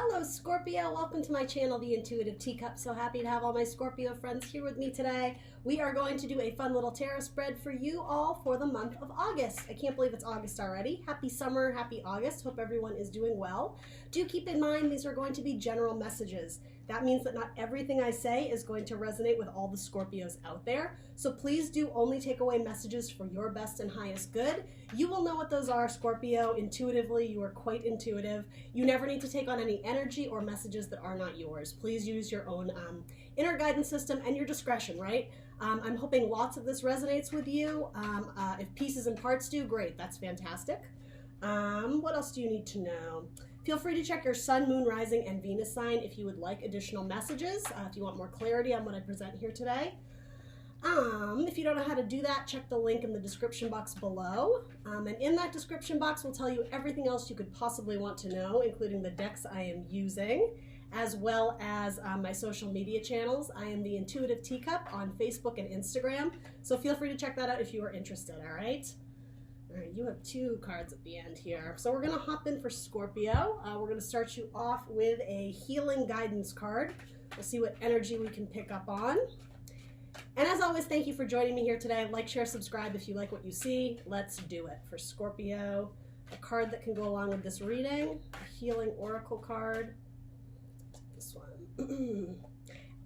Hello Scorpio, welcome to my channel, The Intuitive Teacup. So happy to have all my Scorpio friends here with me today. We are going to do a fun little tarot spread for you all for the month of August. I can't believe it's August already. Happy summer, happy August. Hope everyone is doing well. Do keep in mind these are going to be general messages. That means that not everything I say is going to resonate with all the Scorpios out there. So please do only take away messages for your best and highest good. You will know what those are, Scorpio. Intuitively, you are quite intuitive. You never need to take on any energy or messages that are not yours. Please use your own inner guidance system and your discretion, right? I'm hoping lots of this resonates with you. If pieces and parts do, great. That's fantastic. What else do you need to know? Feel free to check your Sun, Moon, Rising, and Venus sign if you would like additional messages, if you want more clarity on what I present here today. If you don't know how to do that, check the link in the description box below. And in that description box will tell you everything else you could possibly want to know, including the decks I am using, as well as my social media channels. I am the Intuitive Teacup on Facebook and Instagram, so feel free to check that out if you are interested, all right? All right, you have two cards at the end here. So we're going to hop in for Scorpio. We're going to start you off with a healing guidance card. We'll see what energy we can pick up on. And as always, thank you for joining me here today. Like, share, subscribe if you like what you see. Let's do it. For Scorpio, a card that can go along with this reading, a healing oracle card. This one.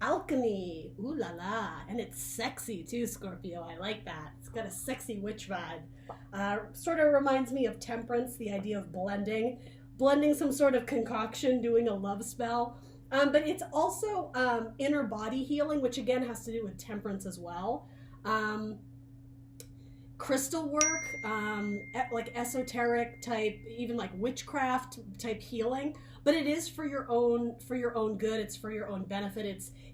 Alchemy, ooh la la, and it's sexy too, Scorpio. I like that. It's got a sexy witch vibe. Sort of reminds me of temperance, the idea of blending some sort of concoction, doing a love spell. But it's also inner body healing, which again has to do with temperance as well. Crystal work, like esoteric type, even like witchcraft type healing. But it is for your own good. It's for your own benefit.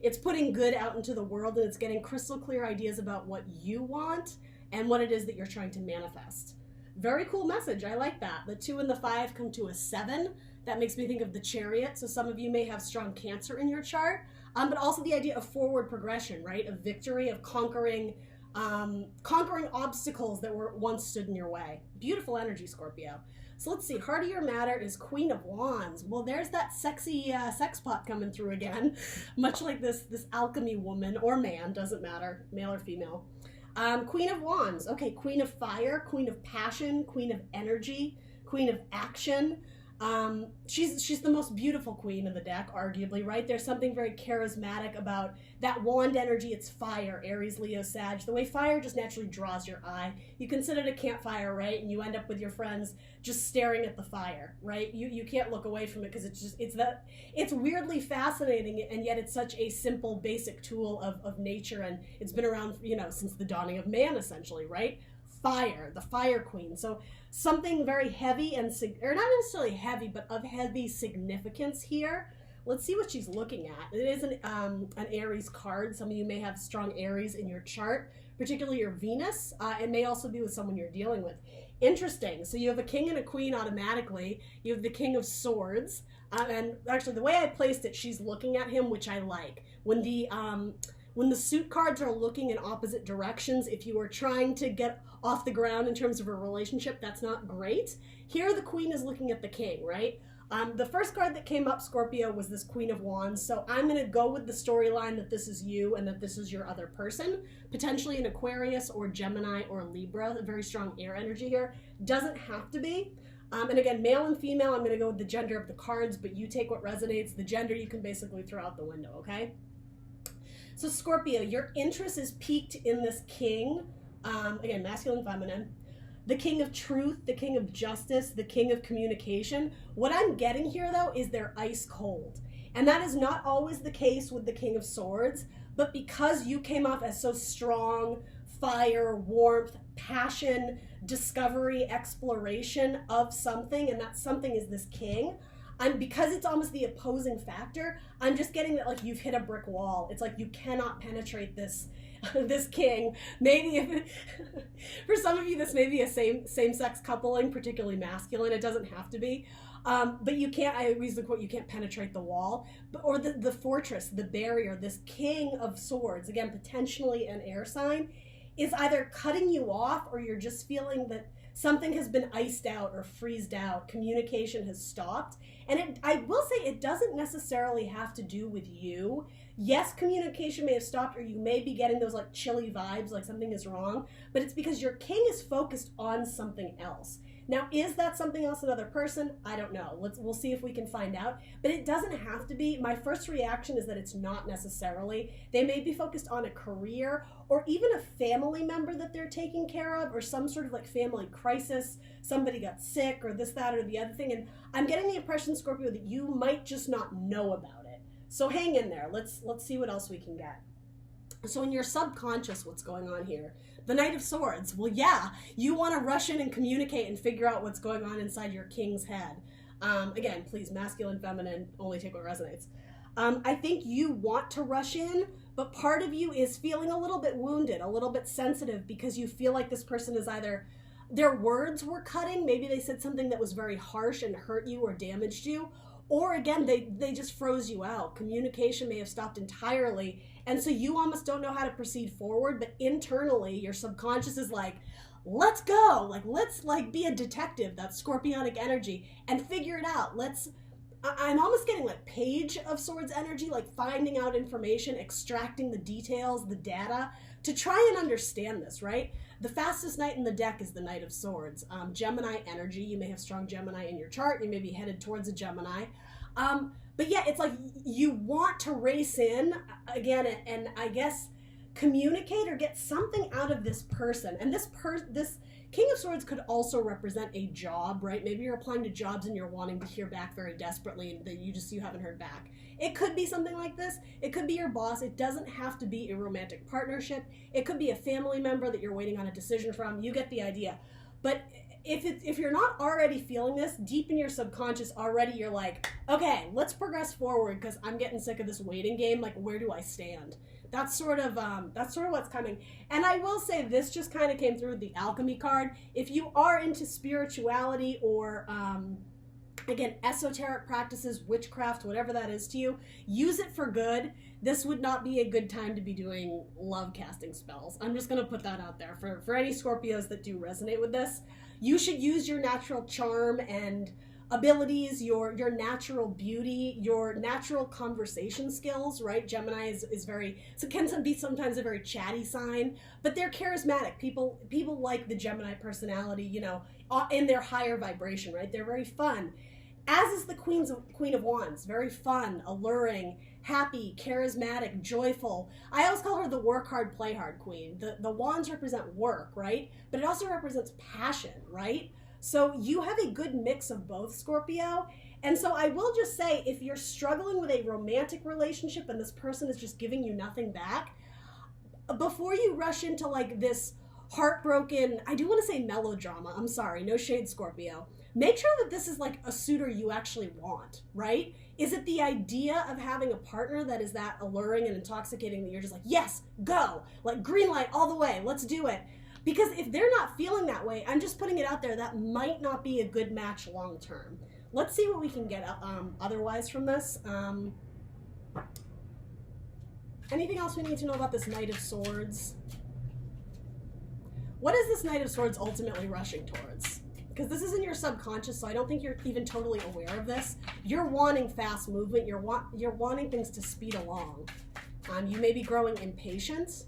It's putting good out into the world, and it's getting crystal clear ideas about what you want and what it is that you're trying to manifest. Very cool message. I like that. The 2 and the 5 come to a 7. That makes me think of the Chariot. So some of you may have strong Cancer in your chart, but also the idea of forward progression, right? Of victory, of conquering obstacles that were once stood in your way. Beautiful energy, Scorpio. So let's see, heart of your matter is Queen of Wands. Well, there's that sexy sex pot coming through again, much like this alchemy woman or man, doesn't matter, male or female. Queen of Wands, okay, Queen of Fire, Queen of Passion, Queen of Energy, Queen of Action. She's the most beautiful queen in the deck, arguably, right? There's something very charismatic about that wand energy. It's fire, Aries, Leo, Sag. The way fire just naturally draws your eye. You can sit at a campfire, right? And you end up with your friends just staring at the fire, right? You can't look away from it because it's weirdly fascinating, and yet it's such a simple, basic tool of nature, and it's been around, since the dawning of man, essentially, right? Fire, the fire queen. So something very heavy or not necessarily heavy, but of heavy significance here. Let's see what she's looking at. It is an Aries card. Some of you may have strong Aries in your chart, particularly your Venus. It may also be with someone you're dealing with. Interesting. So you have a king and a queen automatically. You have the King of Swords. And actually the way I placed it, she's looking at him, which I like. When the suit cards are looking in opposite directions, if you are trying to get off the ground in terms of a relationship, that's not great. Here the queen is looking at the king, right? The first card that came up, Scorpio, was this Queen of Wands. So I'm going to go with the storyline that this is you and that this is your other person, potentially an Aquarius or Gemini or Libra, a very strong air energy here. Doesn't have to be. And again, male and female, I'm going to go with the gender of the cards, but you take what resonates. The gender you can basically throw out the window, okay? So Scorpio, your interest is piqued in this king, again, masculine, feminine, the king of truth, the king of justice, the king of communication. What I'm getting here, though, is they're ice cold. And that is not always the case with the King of Swords, but because you came off as so strong, fire, warmth, passion, discovery, exploration of something, and that something is this king, because it's almost the opposing factor, I'm just getting that like you've hit a brick wall. It's like you cannot penetrate this king. Maybe if for some of you this may be a same-sex coupling, particularly masculine. It doesn't have to be. But you can't, I always look what you can't penetrate the wall, or the fortress, the barrier, this King of Swords, again, potentially an air sign, is either cutting you off or you're just feeling that something has been iced out or freezed out, communication has stopped. And I will say it doesn't necessarily have to do with you. Yes, communication may have stopped, or you may be getting those like chilly vibes, like something is wrong, but it's because your king is focused on something else. Now, is that something else another person? I don't know. We'll see if we can find out. But it doesn't have to be. My first reaction is that it's not necessarily. They may be focused on a career or even a family member that they're taking care of, or some sort of like family crisis. Somebody got sick or this, that, or the other thing. And I'm getting the impression, Scorpio, that you might just not know about it. So hang in there. Let's see what else we can get. So in your subconscious, what's going on here? The Knight of Swords. Well, yeah, you want to rush in and communicate and figure out what's going on inside your king's head. Again, please, masculine, feminine, only take what resonates. I think you want to rush in, but part of you is feeling a little bit wounded, a little bit sensitive, because you feel like this person is either, their words were cutting, maybe they said something that was very harsh and hurt you or damaged you, or again, they just froze you out. Communication may have stopped entirely, and so you almost don't know how to proceed forward, but internally, your subconscious is like, let's go, like, let's like be a detective, that scorpionic energy, and figure it out. I'm almost getting like Page of Swords energy, like finding out information, extracting the details, the data, to try and understand this, right? The fastest knight in the deck is the Knight of Swords. Gemini energy, you may have strong Gemini in your chart, you may be headed towards a Gemini. But yeah, it's like you want to race in, again, and I guess communicate or get something out of this person. And this King of Swords could also represent a job, right? Maybe you're applying to jobs and you're wanting to hear back very desperately and that you haven't heard back. It could be something like this. It could be your boss. It doesn't have to be a romantic partnership. It could be a family member that you're waiting on a decision from. You get the idea. But if you're not already feeling this, deep in your subconscious already, you're like, okay, let's progress forward because I'm getting sick of this waiting game. Like, where do I stand? That's sort of what's coming. And I will say this just kind of came through with the alchemy card. If you are into spirituality or, again, esoteric practices, witchcraft, whatever that is to you, use it for good. This would not be a good time to be doing love casting spells. I'm just going to put that out there for any Scorpios that do resonate with this. You should use your natural charm and abilities, your natural beauty, your natural conversation skills, right? Gemini is very, so it can be sometimes a very chatty sign, but they're charismatic. People like the Gemini personality, you know, in their higher vibration, right? They're very fun. As is the Queen of Wands, very fun, alluring, happy, charismatic, joyful. I always call her the work hard, play hard queen. The wands represent work, right? But it also represents passion, right? So you have a good mix of both, Scorpio. And so I will just say, if you're struggling with a romantic relationship and this person is just giving you nothing back, before you rush into like this heartbroken, I do want to say melodrama, I'm sorry, no shade, Scorpio. Make sure that this is like a suitor you actually want, right? Is it the idea of having a partner that is that alluring and intoxicating that you're just like, yes, go, like green light all the way, let's do it? Because if they're not feeling that way, I'm just putting it out there, that might not be a good match long term. Let's see what we can get otherwise from this. Anything else we need to know about this Knight of Swords? What is this Knight of Swords ultimately rushing towards? Because this is in your subconscious, so I don't think you're even totally aware of this. You're wanting fast movement. You're wanting things to speed along. You may be growing impatient.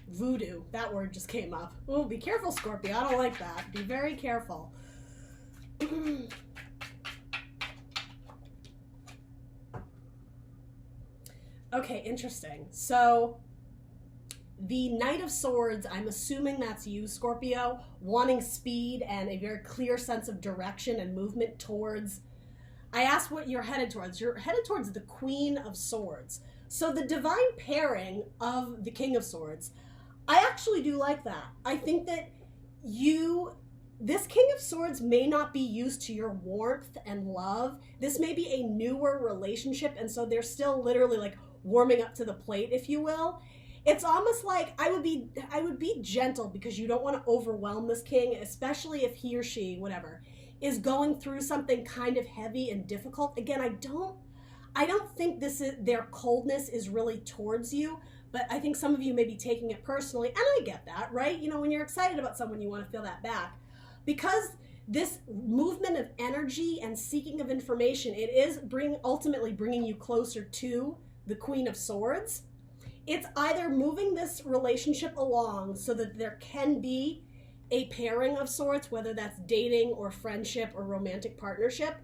Voodoo, that word just came up. Oh, be careful, Scorpio. I don't like that. Be very careful. Okay, interesting. So the Knight of Swords, I'm assuming that's you, Scorpio, wanting speed and a very clear sense of direction and movement towards, I asked what you're headed towards. You're headed towards the Queen of Swords. So the divine pairing of the King of Swords, I actually do like that. I think that this King of Swords may not be used to your warmth and love. This may be a newer relationship, and so they're still literally like warming up to the plate, if you will. It's almost like I would be gentle because you don't want to overwhelm this king, especially if he or she, whatever, is going through something kind of heavy and difficult. Again, I don't think their coldness is really towards you, but I think some of you may be taking it personally, and I get that, right? You know, when you're excited about someone, you want to feel that back. Because this movement of energy and seeking of information, it is ultimately bringing you closer to the Queen of Swords. It's either moving this relationship along so that there can be a pairing of sorts, whether that's dating or friendship or romantic partnership,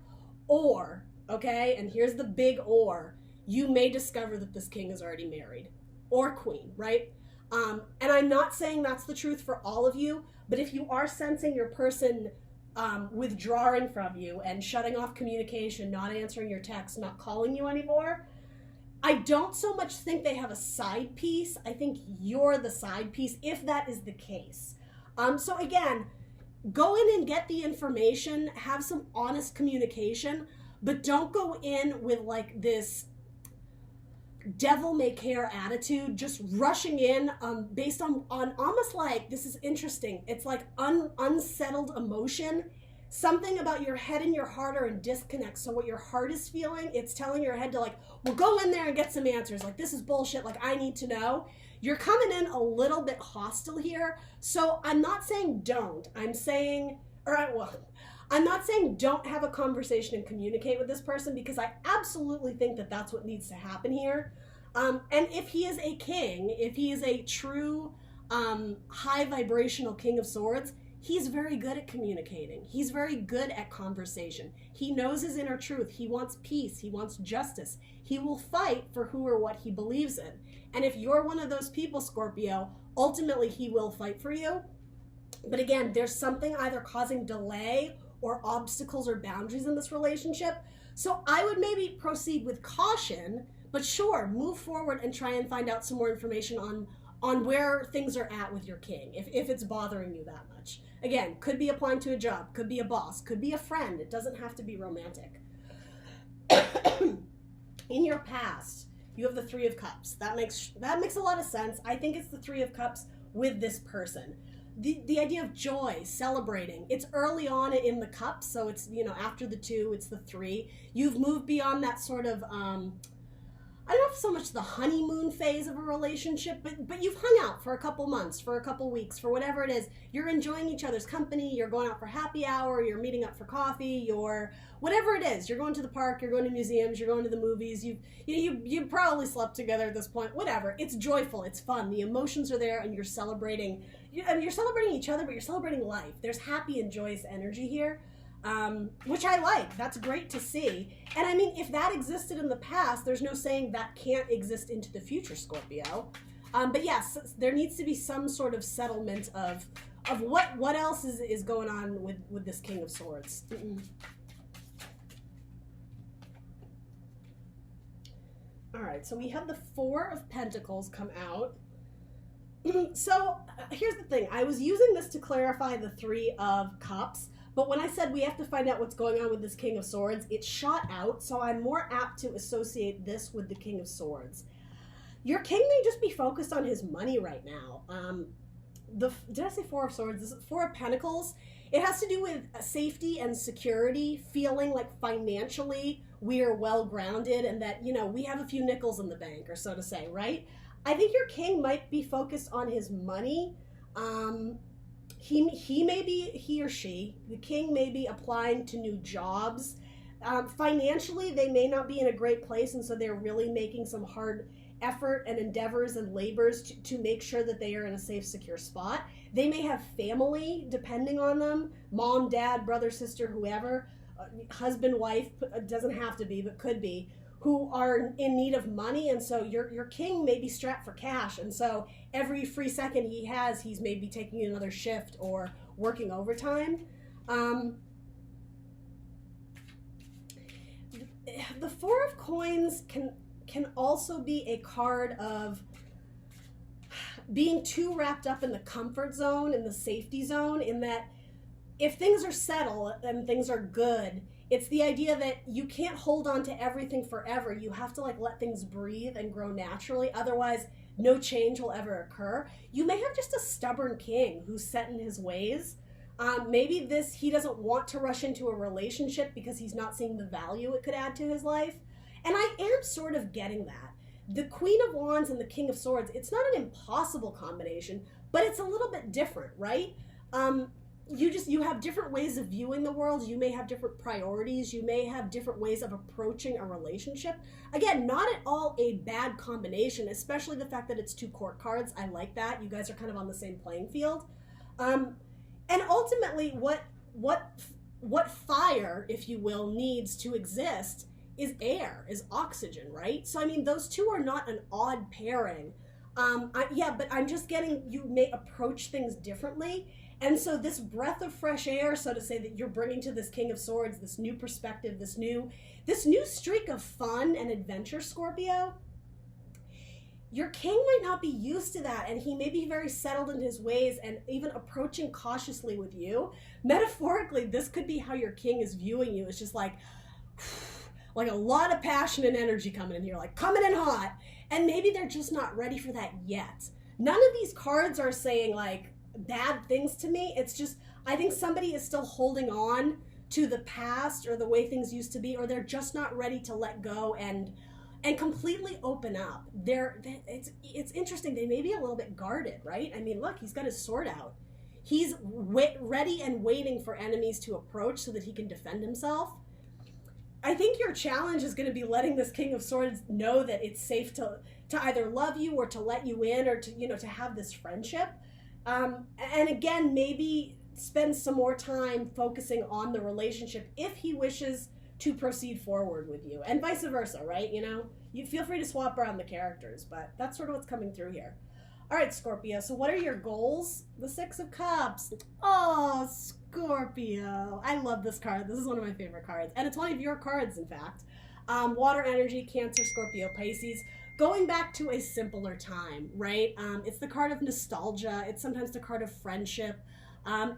or, okay, and here's the big or, you may discover that this king is already married, or queen, right? And I'm not saying that's the truth for all of you, but if you are sensing your person withdrawing from you and shutting off communication, not answering your texts, not calling you anymore, I don't so much think they have a side piece. I think you're the side piece, if that is the case. So again, go in and get the information, have some honest communication, but don't go in with like this devil may care attitude, just rushing in based on almost like, this is interesting, it's like unsettled emotion. Something about your head and your heart are in disconnect. So what your heart is feeling, it's telling your head to like, well, go in there and get some answers. Like, this is bullshit. Like, I need to know. You're coming in a little bit hostile here. So I'm not saying don't. I'm saying, I'm not saying don't have a conversation and communicate with this person, because I absolutely think that that's what needs to happen here. And if he is a king, if he is a true high vibrational King of Swords, he's very good at communicating. He's very good at conversation. He knows his inner truth. He wants peace. He wants justice. He will fight for who or what he believes in. And if you're one of those people, Scorpio, ultimately he will fight for you. But again, there's something either causing delay or obstacles or boundaries in this relationship. So I would maybe proceed with caution, but sure, move forward and try and find out some more information on where things are at with your king, if it's bothering you that much. Again, could be applying to a job, could be a boss, could be a friend. It doesn't have to be romantic. In your past, you have the Three of Cups. That makes a lot of sense. I think it's the Three of Cups with this person. The idea of joy, celebrating. It's early on in the cups, so it's, you know, after the two, it's the three. You've moved beyond that sort of I don't know if so much the honeymoon phase of a relationship, but you've hung out for a couple months, for a couple weeks, for whatever it is. You're enjoying each other's company. You're going out for happy hour. You're meeting up for coffee. You're whatever it is. You're going to the park. You're going to museums. You're going to the movies. You probably slept together at this point. Whatever. It's joyful. It's fun. The emotions are there, and you're celebrating. You're celebrating each other, but you're celebrating life. There's happy and joyous energy here. Which I like. That's great to see. And I mean, if that existed in the past, there's no saying that can't exist into the future, Scorpio. But yes, there needs to be some sort of settlement of what else is going on with this King of Swords. All right, so we have the Four of Pentacles come out. So here's the thing. I was using this to clarify the Three of Cups. But when I said we have to find out what's going on with this King of Swords, it shot out, so I'm more apt to associate this with the King of Swords. Your king may just be focused on his money right now. Did I say Four of Swords? This is Four of Pentacles. It has to do with safety and security, feeling like financially we are well-grounded and that, you know, we have a few nickels in the bank, or so to say, right? I think your king might be focused on his money. He may be, he or she, the king may be applying to new jobs. Financially, they may not be in a great place, and so they're really making some hard effort and endeavors and labors to make sure that they are in a safe, secure spot. They may have family depending on them, mom, dad, brother, sister, whoever, husband, wife, doesn't have to be, but could be, who are in need of money, and so your king may be strapped for cash, and so every free second he has, he's maybe taking another shift or working overtime. The Four of Coins can also be a card of being too wrapped up in the comfort zone, in the safety zone, in that if things are settled and things are good, it's the idea that you can't hold on to everything forever. You have to like let things breathe and grow naturally. Otherwise, no change will ever occur. You may have just a stubborn king who's set in his ways. Maybe he doesn't want to rush into a relationship because he's not seeing the value it could add to his life. And I am sort of getting that. The Queen of Wands and the King of Swords, it's not an impossible combination, but it's a little bit different, right? You have different ways of viewing the world. You may have different priorities. You may have different ways of approaching a relationship. Again, not at all a bad combination, especially the fact that it's 2 court cards. I like that. You guys are kind of on the same playing field. And ultimately, what fire, if you will, needs to exist is air, is oxygen, right? So, I mean, those two are not an odd pairing. But I'm just getting, you may approach things differently. And so this breath of fresh air, so to say, that you're bringing to this King of Swords, this new perspective, this new streak of fun and adventure, Scorpio, your king might not be used to that, and he may be very settled in his ways and even approaching cautiously with you. Metaphorically, this could be how your king is viewing you. It's just like a lot of passion and energy coming in here, like coming in hot. And maybe they're just not ready for that yet. None of these cards are saying like bad things to me. It's just, I think somebody is still holding on to the past or the way things used to be, or they're just not ready to let go and completely open up. It's interesting. They may be a little bit guarded, right? I mean, look, he's got his sword out. He's ready and waiting for enemies to approach so that he can defend himself. I think your challenge is going to be letting this King of Swords know that it's safe to either love you or to let you in, or to have this friendship. And again, maybe spend some more time focusing on the relationship if he wishes to proceed forward with you, and vice versa, right? You feel free to swap around the characters, but that's sort of what's coming through here. All right, Scorpio, so what are your goals? The 6 of Cups. Oh, Scorpio. I love this card. This is one of my favorite cards, and it's one of your cards, in fact. Water energy, Cancer, Scorpio, Pisces. Going back to a simpler time, right? It's the card of nostalgia. It's sometimes the card of friendship.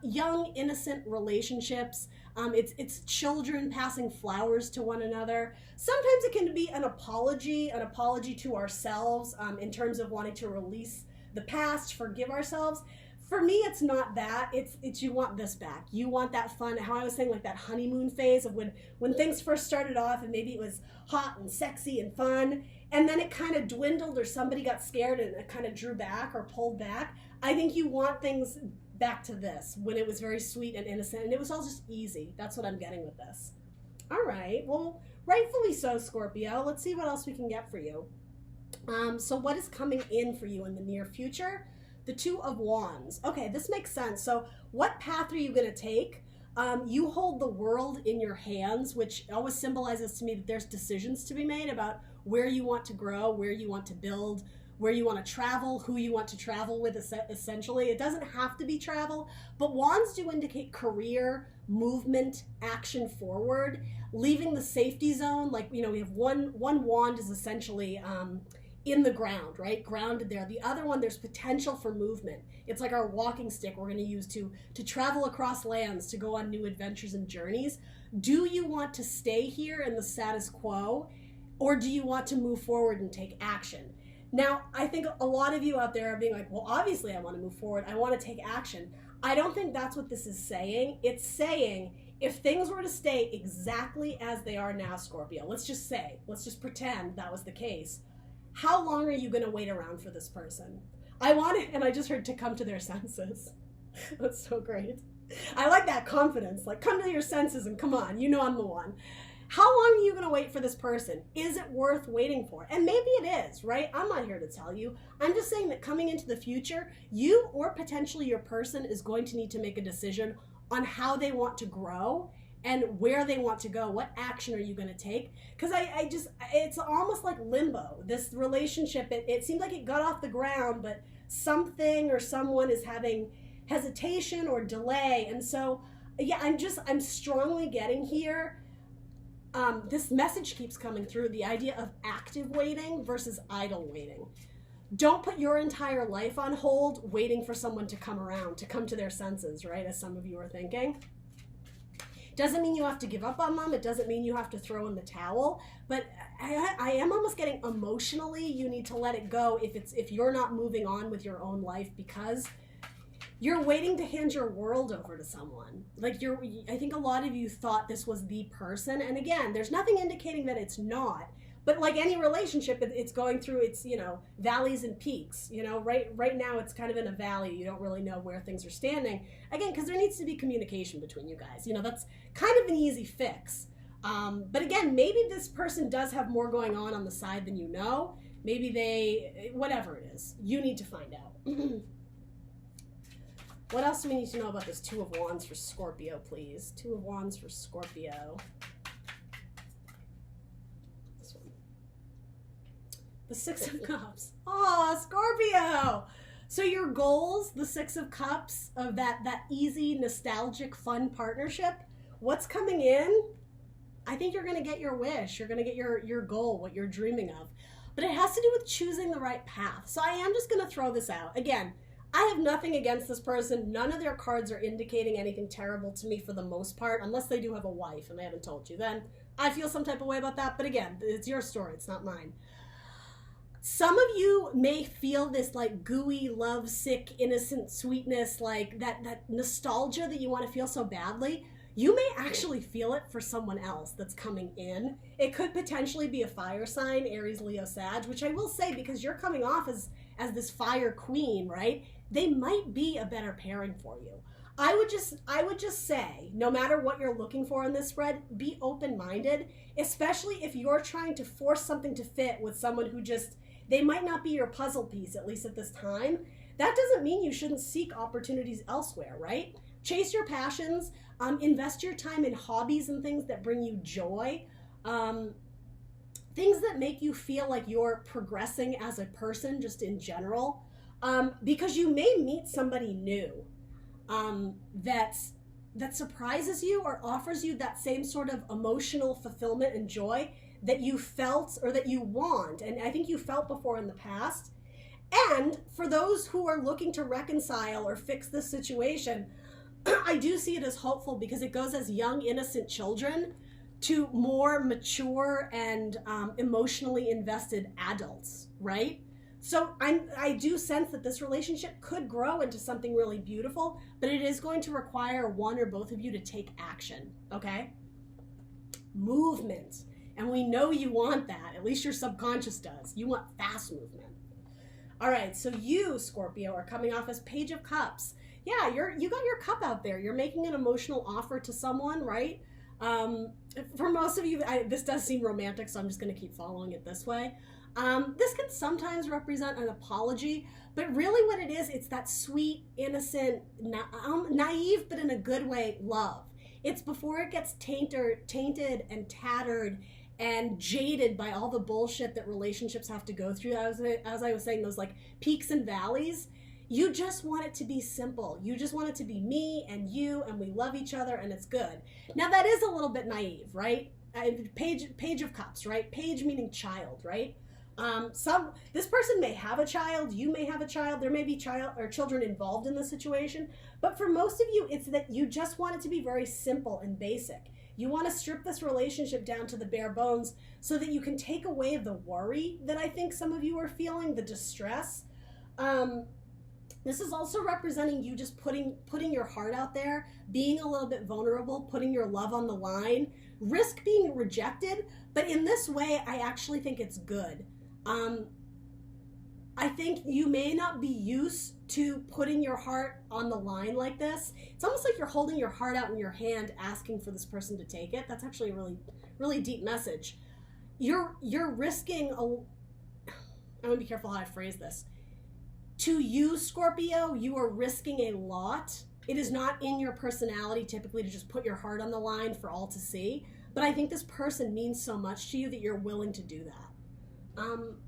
Young, innocent relationships. It's children passing flowers to one another. Sometimes it can be an apology to ourselves in terms of wanting to release the past, forgive ourselves. For me, it's not that. It's you want this back. You want that fun, how I was saying, like that honeymoon phase of when things first started off and maybe it was hot and sexy and fun, and then it kind of dwindled or somebody got scared and it kind of drew back or pulled back. I think you want things back to this, when it was very sweet and innocent and it was all just easy. That's what I'm getting with this. All right, well, rightfully so, Scorpio. Let's see what else we can get for you. So what is coming in for you in the near future? The 2 of Wands. Okay, this makes sense. So what path are you going to take? You hold the world in your hands, which always symbolizes to me that there's decisions to be made about where you want to grow, where you want to build, where you want to travel, who you want to travel with, essentially. It doesn't have to be travel, but wands do indicate career, movement, action forward, leaving the safety zone. Like, we have one wand is essentially in the ground, right? Grounded there. The other one, there's potential for movement. It's like our walking stick we're going to use to travel across lands, to go on new adventures and journeys. Do you want to stay here in the status quo, or do you want to move forward and take action? Now, I think a lot of you out there are being like, well, obviously I want to move forward. I want to take action. I don't think that's what this is saying. It's saying if things were to stay exactly as they are now, Scorpio, let's just pretend that was the case. How long are you going to wait around for this person? And I just heard to come to their senses. That's so great. I like that confidence. Like, come to your senses and come on, I'm the one. How long are you going to wait for this person? Is it worth waiting for? And maybe it is, right? I'm not here to tell you. I'm just saying that coming into the future, you or potentially your person is going to need to make a decision on how they want to grow and where they want to go. What action are you going to take? Because it's almost like limbo. This relationship, it seemed like it got off the ground, but something or someone is having hesitation or delay. And so, yeah, I'm strongly getting here. This message keeps coming through, the idea of active waiting versus idle waiting. Don't put your entire life on hold waiting for someone to come around, to come to their senses, right? As some of you are thinking. Doesn't mean you have to give up on them. It doesn't mean you have to throw in the towel. But I am almost getting emotionally, you need to let it go if you're not moving on with your own life because you're waiting to hand your world over to someone. Like I think a lot of you thought this was the person. And again, there's nothing indicating that it's not. But like any relationship, it's going through its, valleys and peaks. Right now it's kind of in a valley. You don't really know where things are standing. Again, because there needs to be communication between you guys. That's kind of an easy fix. But again, maybe this person does have more going on the side than you know. Maybe whatever it is, you need to find out. What else do we need to know about this Two of Wands for Scorpio, please? Two of Wands for Scorpio. This one. The Six of Cups. Oh, Scorpio! So your goals, the Six of Cups, of that easy, nostalgic, fun partnership, what's coming in? I think you're going to get your wish. You're going to get your goal, what you're dreaming of. But it has to do with choosing the right path. So I am just going to throw this out. Again, I have nothing against this person. None of their cards are indicating anything terrible to me for the most part, unless they do have a wife and they haven't told you. Then I feel some type of way about that. But again, it's your story. It's not mine. Some of you may feel this like gooey, lovesick, innocent sweetness, like that nostalgia that you want to feel so badly. You may actually feel it for someone else that's coming in. It could potentially be a fire sign, Aries, Leo, Sag, which I will say, because you're coming off as this fire queen, right? They might be a better pairing for you. I would just say, no matter what you're looking for in this spread, be open-minded, especially if you're trying to force something to fit with someone who they might not be your puzzle piece, at least at this time. That doesn't mean you shouldn't seek opportunities elsewhere, right? Chase your passions, invest your time in hobbies and things that bring you joy, things that make you feel like you're progressing as a person, just in general, because you may meet somebody new that surprises you or offers you that same sort of emotional fulfillment and joy that you felt or that you want, and I think you felt before in the past. And for those who are looking to reconcile or fix this situation, I do see it as hopeful, because it goes as young, innocent children to more mature and emotionally invested adults, right? So I do sense that this relationship could grow into something really beautiful, but it is going to require one or both of you to take action, okay? Movement. And we know you want that. At least your subconscious does. You want fast movement. All right, so you, Scorpio, are coming off as Page of Cups. Yeah, you got your cup out there. You're making an emotional offer to someone, right? For most of you, this does seem romantic, so I'm just going to keep following it this way. This can sometimes represent an apology, but really what it is, it's that sweet, innocent, naive, but in a good way, love. It's before it gets tainted and tattered and jaded by all the bullshit that relationships have to go through. As I was saying, those like peaks and valleys. You just want it to be simple. You just want it to be me and you, and we love each other, and it's good. Now that is a little bit naive, right? Page of Cups, right? Page meaning child, right? This person may have a child, you may have a child, there may be children involved in the situation, but for most of you, it's that you just want it to be very simple and basic. You want to strip this relationship down to the bare bones so that you can take away the worry that I think some of you are feeling, the distress. This is also representing you just putting your heart out there, being a little bit vulnerable, putting your love on the line, risk being rejected, but in this way, I actually think it's good. I think you may not be used to putting your heart on the line like this. It's almost like you're holding your heart out in your hand, asking for this person to take it. That's actually a really, really deep message. You're risking I'm gonna be careful how I phrase this. To you, Scorpio, you are risking a lot. It is not in your personality typically to just put your heart on the line for all to see. But I think this person means so much to you that you're willing to do that.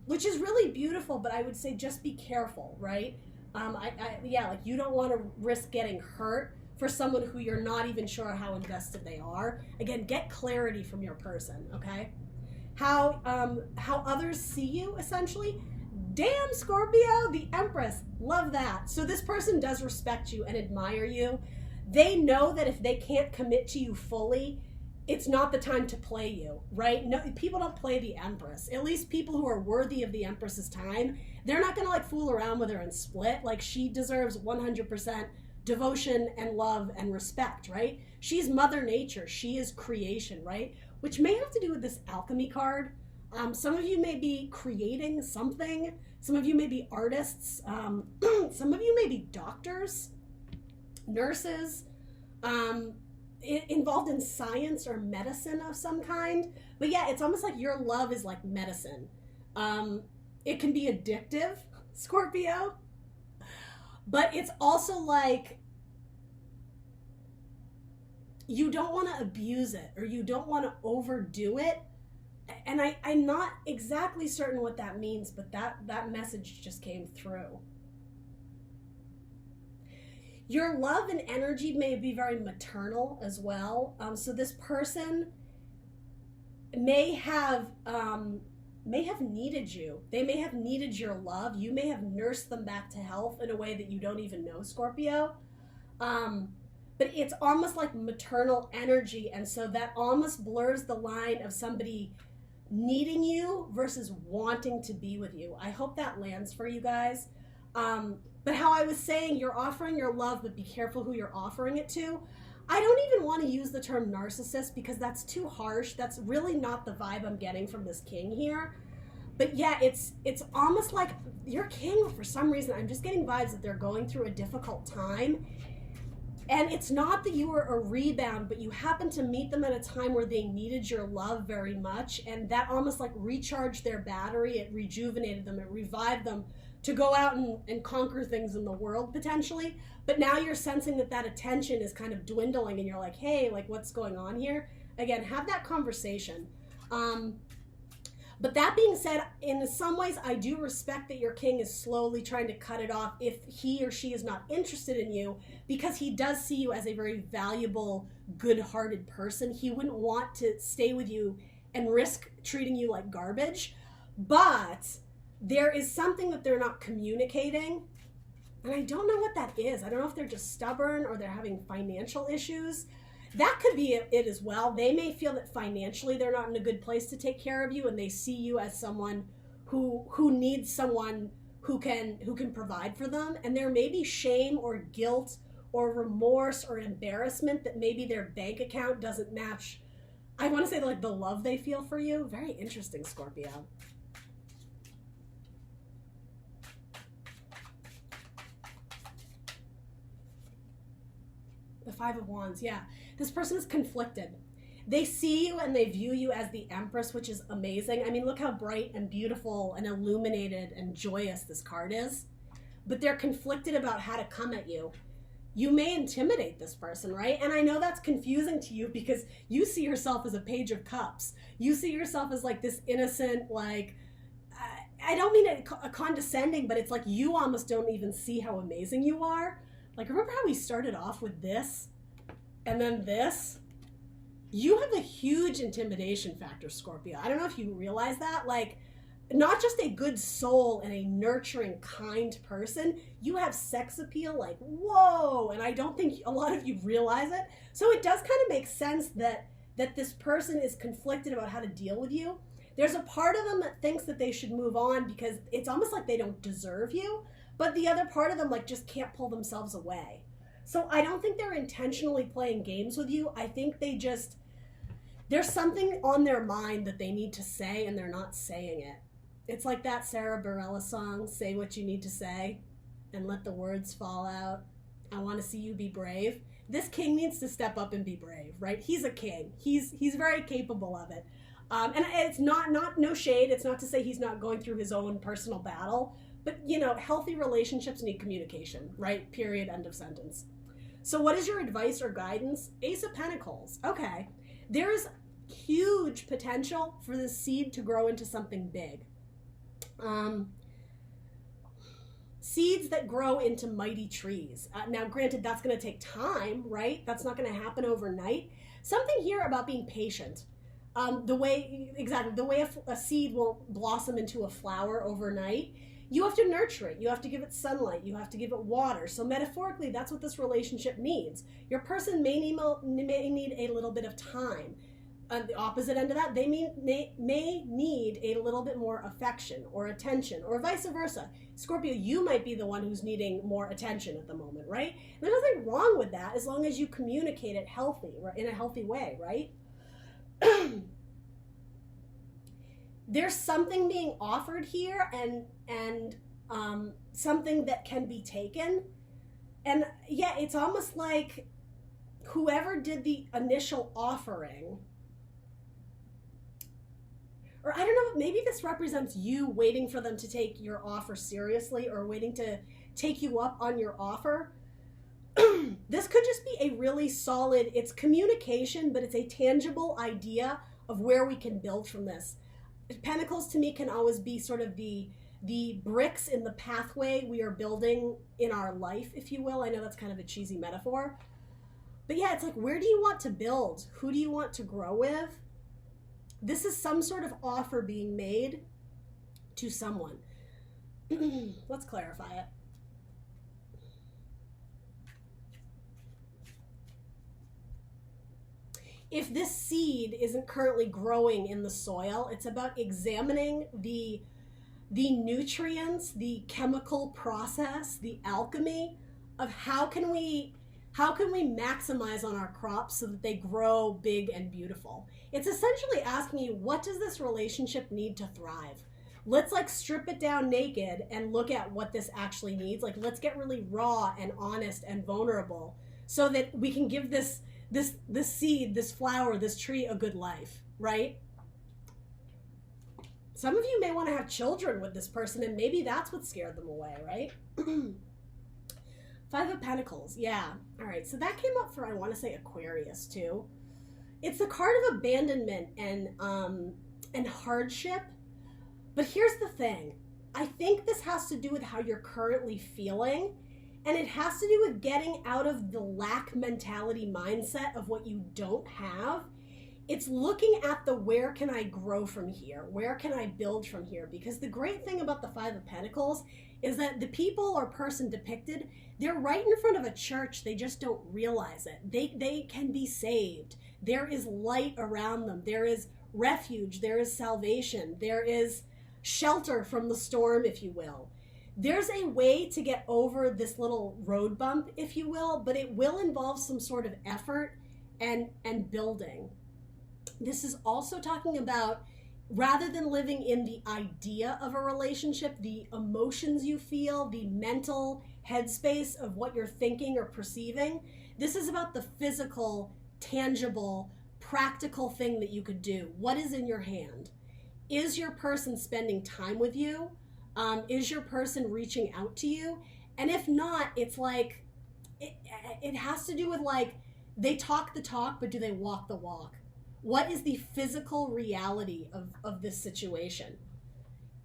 Which is really beautiful, but I would say just be careful, right? Like you don't want to risk getting hurt for someone who you're not even sure how invested they are. Again, get clarity from your person, okay? How others see you, essentially. Damn, Scorpio, the Empress. Love that. So this person does respect you and admire you. They know that if they can't commit to you fully, it's not the time to play you, right? No, people don't play the Empress. At least people who are worthy of the Empress's time, they're not gonna like fool around with her and split. Like she deserves 100% devotion and love and respect, right? She's Mother Nature. She is creation, right? Which may have to do with this alchemy card. Some of you may be creating something. Some of you may be artists. Some of you may be doctors, nurses, involved in science or medicine of some kind. But yeah, it's almost like your love is like medicine. It can be addictive, Scorpio, but it's also like you don't want to abuse it or you don't want to overdo it. And I'm not exactly certain what that means, but that message just came through. Your love and energy may be very maternal as well. So this person may have needed you. They may have needed your love. You may have nursed them back to health in a way that you don't even know, Scorpio. But it's almost like maternal energy, and so that almost blurs the line of somebody needing you versus wanting to be with you. I hope that lands for you guys. But how I was saying, you're offering your love, but be careful who you're offering it to. I don't even want to use the term narcissist because that's too harsh. That's really not the vibe I'm getting from this king here. But yeah, it's almost like your king, for some reason, I'm just getting vibes that they're going through a difficult time. And it's not that you were a rebound, but you happened to meet them at a time where they needed your love very much. And that almost like recharged their battery. It rejuvenated them. It revived them to go out and conquer things in the world potentially. But now you're sensing that attention is kind of dwindling and you're like, hey, like what's going on here? Again, have that conversation. But that being said, in some ways, I do respect that your king is slowly trying to cut it off if he or she is not interested in you, because he does see you as a very valuable, good-hearted person. He wouldn't want to stay with you and risk treating you like garbage. But there is something that they're not communicating, and I don't know what that is. I don't know if they're just stubborn or they're having financial issues. That could be it as well. They may feel that financially they're not in a good place to take care of you, and they see you as someone who needs someone who can provide for them. And there may be shame or guilt or remorse or embarrassment that maybe their bank account doesn't match. I want to say like the love they feel for you. Very interesting, Scorpio. The Five of Wands, yeah. This person is conflicted. They see you and they view you as the Empress, which is amazing. I mean, look how bright and beautiful and illuminated and joyous this card is. But they're conflicted about how to come at you. You may intimidate this person, right? And I know that's confusing to you because you see yourself as a Page of Cups. You see yourself as like this innocent, like, I don't mean it condescending, but it's like you almost don't even see how amazing you are. Like, remember how we started off with this and then this? You have a huge intimidation factor, Scorpio. I don't know if you realize that. Like, not just a good soul and a nurturing, kind person, you have sex appeal like, whoa. And I don't think a lot of you realize it. So it does kind of make sense that this person is conflicted about how to deal with you. There's a part of them that thinks that they should move on because it's almost like they don't deserve you. But the other part of them like just can't pull themselves away. So I don't think they're intentionally playing games with you. I think they just, there's something on their mind that they need to say and they're not saying it. It's like that Sarah Bareilles song, Say What You Need to Say and Let the Words Fall Out. I want to see you be brave. This king needs to step up and be brave, right? He's a king. He's very capable of it. And it's not no shade. It's not to say he's not going through his own personal battle. But, you know, healthy relationships need communication, right? Period, end of sentence. So what is your advice or guidance? Ace of Pentacles. Okay. There is huge potential for this seed to grow into something big. Seeds that grow into mighty trees. Now, granted, that's going to take time, right? That's not going to happen overnight. Something here about being patient. The way a seed won't blossom into a flower overnight. You have to nurture it. You have to give it sunlight. You have to give it water. So metaphorically, that's what this relationship needs. Your person may need a little bit of time. On the opposite end of that, they may need a little bit more affection or attention, or vice versa. Scorpio, you might be the one who's needing more attention at the moment, right? There's nothing wrong with that as long as you communicate it healthy, in a healthy way, right? there's something being offered here, and something that can be taken. And yeah, it's almost like whoever did the initial offering, or I don't know, maybe this represents you waiting for them to take your offer seriously, or waiting to take you up on your offer. This could just be a really solid, it's communication, but it's a tangible idea of where we can build from this. Pentacles to me can always be sort of the bricks in the pathway we are building in our life, if you will. I know that's kind of a cheesy metaphor. But yeah, it's like, where do you want to build? Who do you want to grow with? This is some sort of offer being made to someone. Let's clarify it. If this seed isn't currently growing in the soil, it's about examining the nutrients, the chemical process, the alchemy of how can we maximize on our crops so that they grow big and beautiful. It's essentially asking you, what does this relationship need to thrive? Let's like strip it down naked and look at what this actually needs. Like, let's get really raw and honest and vulnerable so that we can give this seed, this flower, this tree a good life, right? Some of you may want to have children with this person, and maybe that's what scared them away, right? Five of Pentacles, yeah. All right, so that came up for, I want to say, Aquarius too. It's the card of abandonment and hardship. But here's the thing. I think this has to do with how you're currently feeling, and it has to do with getting out of the lack mentality mindset of what you don't have. It's looking at the where can I grow from here? Where can I build from here? Because the great thing about the Five of Pentacles is that the people or person depicted, they're right in front of a church. They just don't realize it. They can be saved. There is light around them. There is refuge. There is salvation. There is shelter from the storm, if you will. There's a way to get over this little road bump, if you will, but it will involve some sort of effort and building. This is also talking about, rather than living in the idea of a relationship, the emotions you feel, the mental headspace of what you're thinking or perceiving, this is about the physical, tangible, practical thing that you could do. What is in your hand? Is your person spending time with you? Is your person reaching out to you? And if not, it's like, it has to do with like, they talk the talk, but do they walk the walk? What is the physical reality of this situation?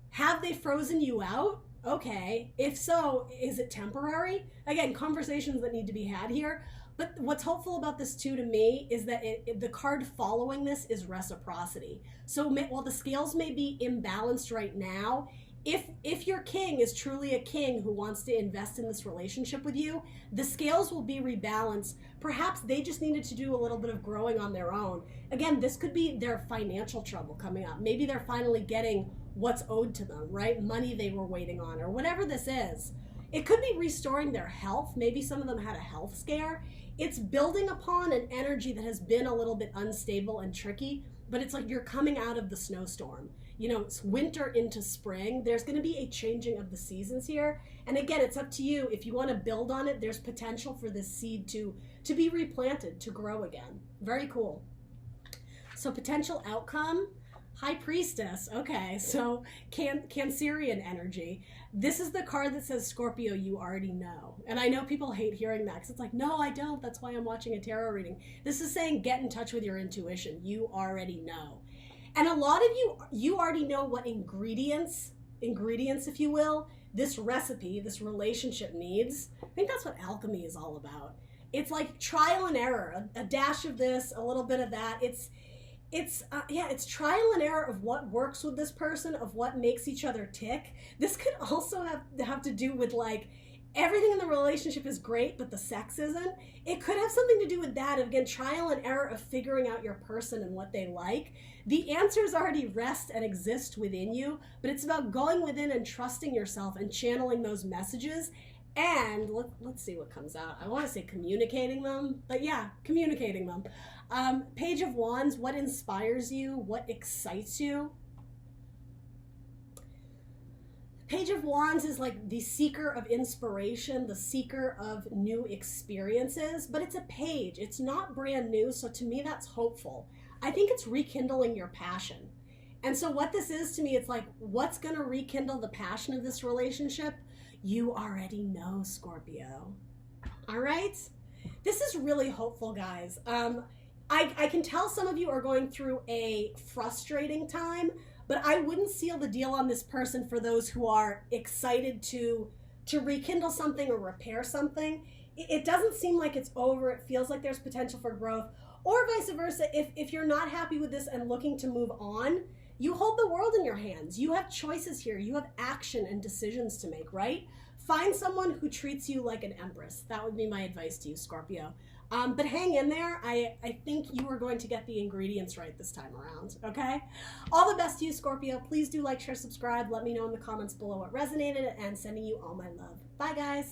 Have they frozen you out? Okay. If so, is it temporary? Again, conversations that need to be had here. But what's hopeful about this too to me is that the card following this is reciprocity. So while the scales may be imbalanced right now, if your king is truly a king who wants to invest in this relationship with you, the scales will be rebalanced. Perhaps they just needed to do a little bit of growing on their own. Again, this could be their financial trouble coming up. Maybe they're finally getting what's owed to them, right? Money they were waiting on, or whatever this is. It could be restoring their health. Maybe some of them had a health scare. It's building upon an energy that has been a little bit unstable and tricky, but it's like you're coming out of the snowstorm. You know, it's winter into spring. There's going to be a changing of the seasons here. And again, it's up to you. If you want to build on it, there's potential for this seed to be replanted, to grow again. Very cool. So potential outcome, High Priestess. Okay, so Cancerian energy. This is the card that says, Scorpio, you already know. And I know people hate hearing that because it's like, no, I don't. That's why I'm watching a tarot reading. This is saying get in touch with your intuition. You already know. And a lot of you already know what ingredients, if you will, this recipe, this relationship needs. I think that's what alchemy is all about. It's like trial and error, a dash of this, a little bit of that. It's trial and error of what works with this person, of what makes each other tick. This could also have to do with like, everything in the relationship is great, but the sex isn't. It could have something to do with that. Again, trial and error of figuring out your person and what they like. The answers already rest and exist within you, but it's about going within and trusting yourself and channeling those messages. And let's see what comes out. I want to say communicating them, but yeah, communicating them. Page of Wands, what inspires you? What excites you? Page of Wands is like the seeker of inspiration, the seeker of new experiences, but it's a page. It's not brand new, so to me that's hopeful. I think it's rekindling your passion. And so what this is to me, it's like, what's going to rekindle the passion of this relationship? You already know, Scorpio. All right? This is really hopeful, guys. I can tell some of you are going through a frustrating time, but I wouldn't seal the deal on this person for those who are excited to rekindle something or repair something. It doesn't seem like it's over. It feels like there's potential for growth. Or vice versa, if you're not happy with this and looking to move on, you hold the world in your hands. You have choices here. You have action and decisions to make, right? Find someone who treats you like an empress. That would be my advice to you, Scorpio. But hang in there. I think you are going to get the ingredients right this time around, okay? All the best to you, Scorpio. Please do like, share, subscribe. Let me know in the comments below what resonated, and sending you all my love. Bye, guys.